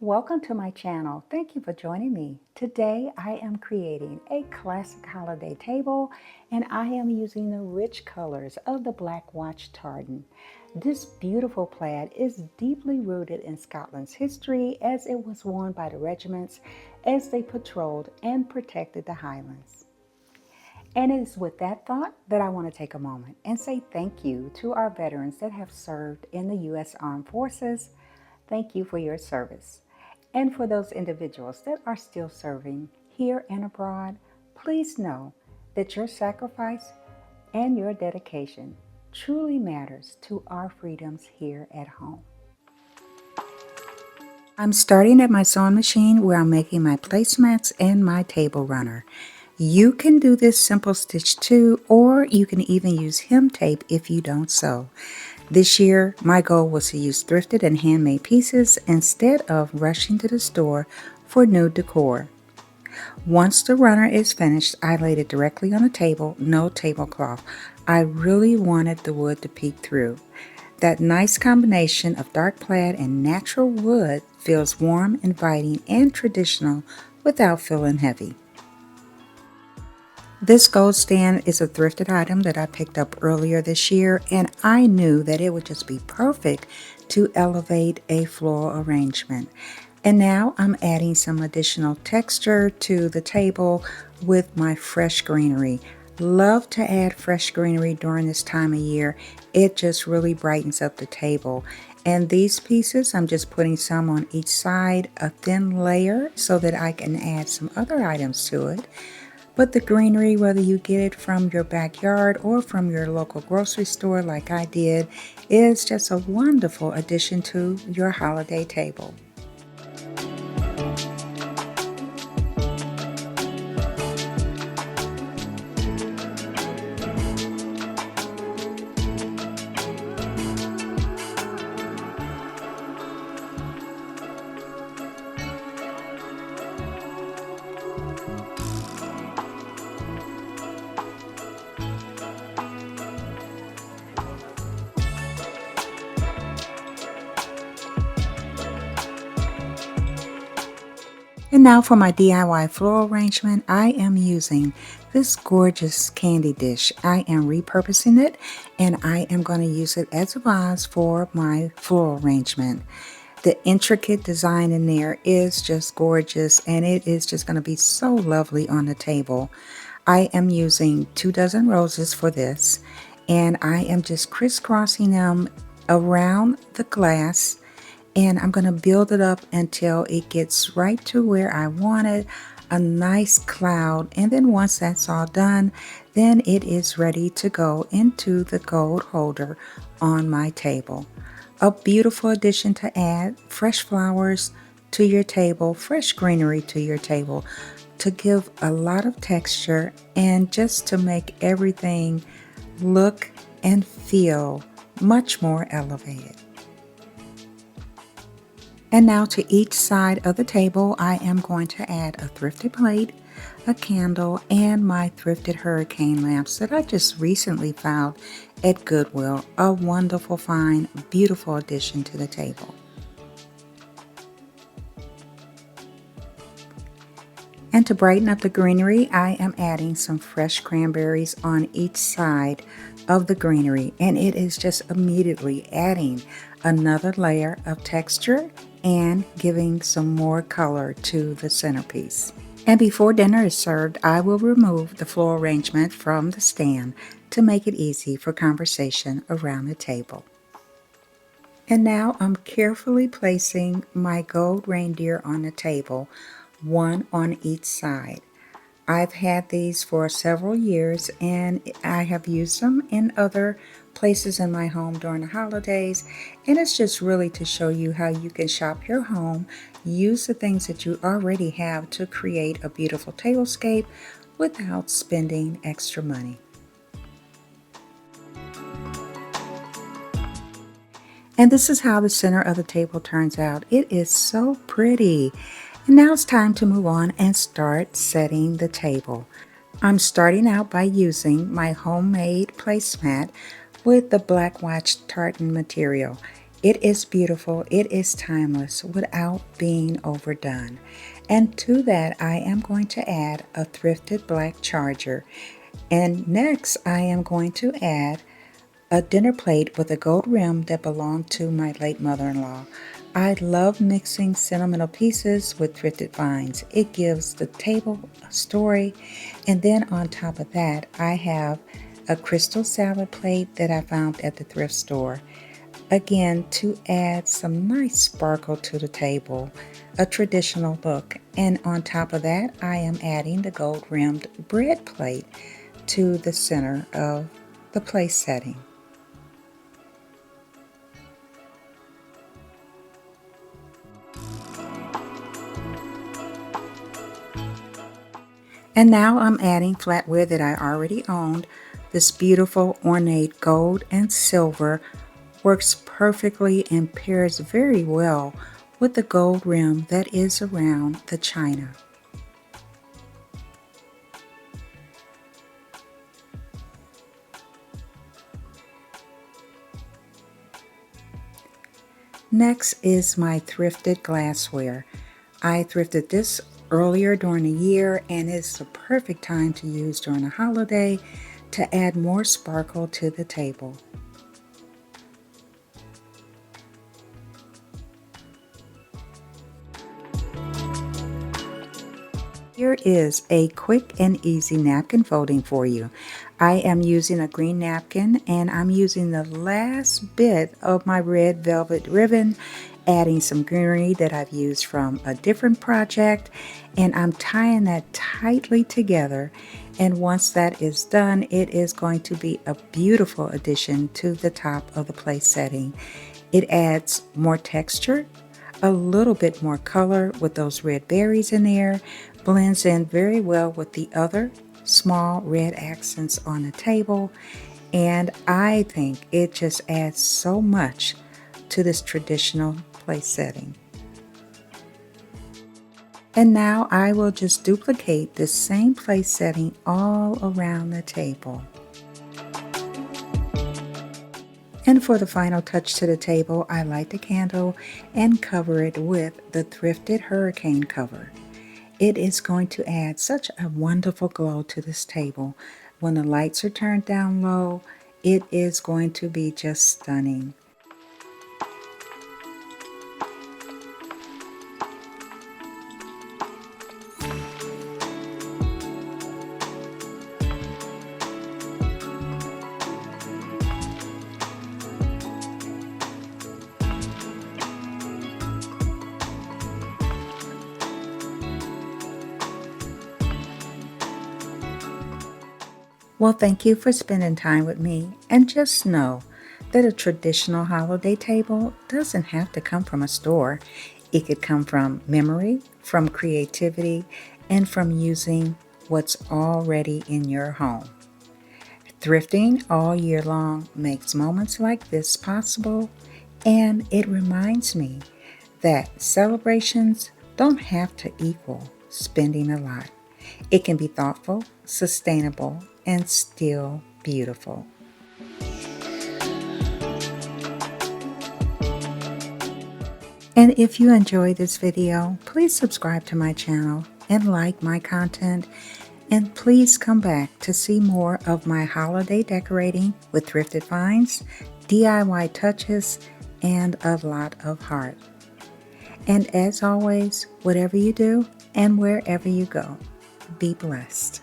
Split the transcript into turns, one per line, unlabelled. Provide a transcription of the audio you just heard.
Welcome to my channel. Thank you for joining me. Today I am creating a classic holiday table and I am using the rich colors of the Black Watch tartan. This beautiful plaid is deeply rooted in Scotland's history as it was worn by the regiments as they patrolled and protected the Highlands. And it is with that thought that I want to take a moment and say thank you to our veterans that have served in the U.S. Armed Forces. Thank you for your service. And for those individuals that are still serving here and abroad, please know that your sacrifice and your dedication truly matters to our freedoms here at home. I'm starting at my sewing machine where I'm making my placemats and my table runner. You can do this simple stitch too, or you can even use hem tape if you don't sew. This year, my goal was to use thrifted and handmade pieces instead of rushing to the store for new decor. Once the runner is finished, I laid it directly on the table, no tablecloth. I really wanted the wood to peek through. That nice combination of dark plaid and natural wood feels warm, inviting, and traditional without feeling heavy. This gold stand is a thrifted item that I picked up earlier this year, and I knew that it would just be perfect to elevate a floral arrangement. And now I'm adding some additional texture to the table with my fresh greenery. Love to add fresh greenery during this time of year. It just really brightens up the table. And these pieces, I'm just putting some on each side, a thin layer, so that I can add some other items to it. But the greenery, whether you get it from your backyard or from your local grocery store like I did, is just a wonderful addition to your holiday table. And now for my DIY floral arrangement, I am using this gorgeous candy dish. I am repurposing it and I am going to use it as a vase for my floral arrangement. The intricate design in there is just gorgeous and it is just going to be so lovely on the table. I am using 2 dozen roses for this and I am just crisscrossing them around the glass, and I'm going to build it up until it gets right to where I want it, a nice cloud. And then once that's all done, then it is ready to go into the gold holder on my table. A beautiful addition to add fresh flowers to your table, fresh greenery to your table, to give a lot of texture and just to make everything look and feel much more elevated. And now to each side of the table, I am going to add a thrifted plate, a candle, and my thrifted hurricane lamps that I just recently found at Goodwill. A wonderful find, beautiful addition to the table. And to brighten up the greenery, I am adding some fresh cranberries on each side of the greenery, and it is just immediately adding another layer of texture and giving some more color to the centerpiece. And before dinner is served, I will remove the floral arrangement from the stand to make it easy for conversation around the table. And now I'm carefully placing my gold reindeer on the table, one on each side. I've had these for several years and I have used them in other places in my home during the holidays, and it's just really to show you how you can shop your home, use the things that you already have to create a beautiful tablescape without spending extra money. And this is how the center of the table turns out. It is so pretty. And now it's time to move on and start setting the table. I'm starting out by using my homemade placemat with the Black Watch tartan material. It is beautiful, it is timeless without being overdone. And to that, I am going to add a thrifted black charger. And next, I am going to add a dinner plate with a gold rim that belonged to my late mother-in-law. I love mixing sentimental pieces with thrifted finds. It gives the table a story. And then on top of that, I have a crystal salad plate that I found at the thrift store. Again, to add some nice sparkle to the table, a traditional look. And on top of that, I am adding the gold rimmed bread plate to the center of the place setting. And now I'm adding flatware that I already owned. This beautiful ornate gold and silver works perfectly and pairs very well with the gold rim that is around the china. Next is my thrifted glassware. I thrifted this earlier during the year, and it's the perfect time to use during a holiday to add more sparkle to the table. Here is a quick and easy napkin folding for you. I am using a green napkin, and I'm using the last bit of my red velvet ribbon, adding some greenery that I've used from a different project, and I'm tying that tightly together. And once that is done, it is going to be a beautiful addition to the top of the place setting. It adds more texture, a little bit more color with those red berries in there, blends in very well with the other small red accents on the table, and I think it just adds so much to this traditional place setting. And now I will just duplicate this same place setting all around the table. And for the final touch to the table, I light the candle and cover it with the thrifted hurricane cover. It is going to add such a wonderful glow to this table. When the lights are turned down low, it is going to be just stunning. Well, thank you for spending time with me, and just know that a traditional holiday table doesn't have to come from a store. It could come from memory, from creativity, and from using what's already in your home. Thrifting all year long makes moments like this possible, and it reminds me that celebrations don't have to equal spending a lot. It can be thoughtful, sustainable, and still beautiful. And if you enjoyed this video, please subscribe to my channel and like my content. And please come back to see more of my holiday decorating with thrifted finds, DIY touches, and a lot of heart. And as always, whatever you do and wherever you go, be blessed.